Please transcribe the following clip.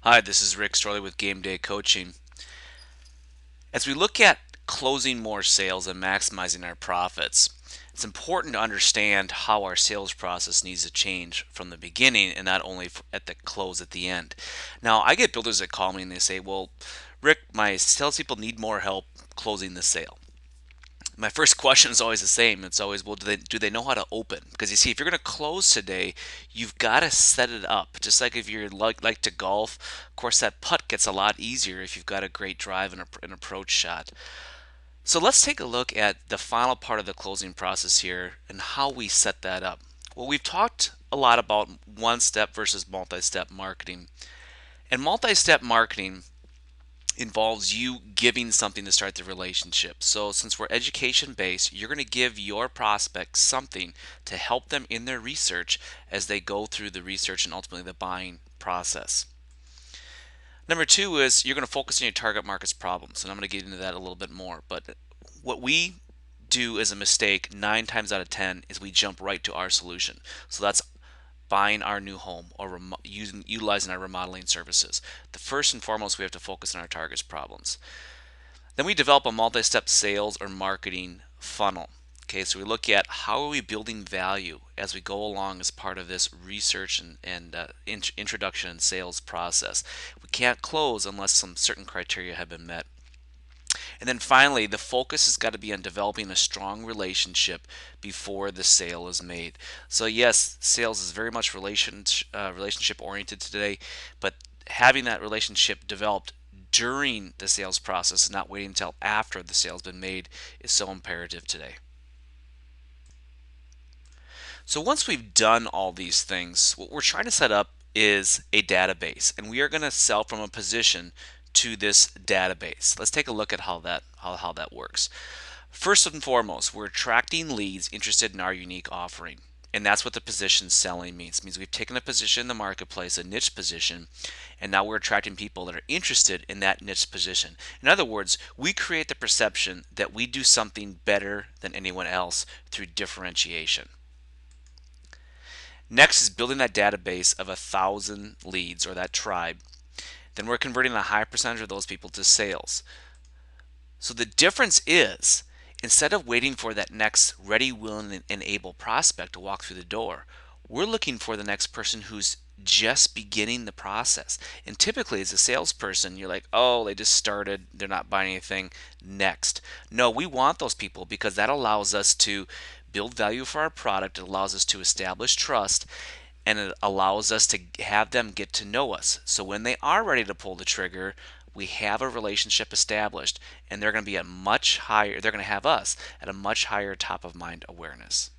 Hi, this is Rick Storley with Game Day Coaching. As we look at closing more sales and maximizing our profits, it's important to understand how our sales process needs to change from the beginning and not only at the close at the end. Now, I get builders that call me and they say, well, Rick, my salespeople need more help closing the sale. My first question is always the same. It's always, well, do they know how to open? Because you see, if you're going to close today, you've got to set it up. Just like if you're like to golf, of course, that putt gets a lot easier if you've got a great drive and an approach shot. So let's take a look at the final part of the closing process here and how we set that up. Well, we've talked a lot about one-step versus multi-step marketing. And multi-step marketing involves you giving something to start the relationship. So since we're education based, you're going to give your prospects something to help them in their research as they go through the research and ultimately the buying process. Number two is you're going to focus on your target market's problems, and I'm going to get into that a little bit more. But what we do as a mistake 9 times out of 10 is we jump right to our solution. So that's buying our new home or utilizing our remodeling services. The first and foremost, we have to focus on our target's problems. Then we develop a multi-step sales or marketing funnel. Okay, so we look at how are we building value as we go along as part of this research and introduction and sales process. We can't close unless some certain criteria have been met. And then finally, the focus has got to be on developing a strong relationship before the sale is made. So yes, sales is very much relationship oriented today, but having that relationship developed during the sales process and not waiting until after the sale's been made is so imperative today. So once we've done all these things, what we're trying to set up is a database, and we are going to sell from a position to this database. Let's take a look at how that works. First and foremost, we're attracting leads interested in our unique offering. And that's what the position selling means. It means we've taken a position in the marketplace, a niche position, and now we're attracting people that are interested in that niche position. In other words, we create the perception that we do something better than anyone else through differentiation. Next is building that database of 1,000 leads or that tribe. Then we're converting a high percentage of those people to sales. So the difference is instead of waiting for that next ready, willing, and able prospect to walk through the door, we're looking for the next person who's just beginning the process. And typically, as a salesperson, you're like, oh, they just started, they're not buying anything, next. No, we want those people because that allows us to build value for our product, it allows us to establish trust, and it allows us to have them get to know us. So when they are ready to pull the trigger, we have a relationship established, and they're going to be at much higher, they're going to have us at a much higher top of mind awareness.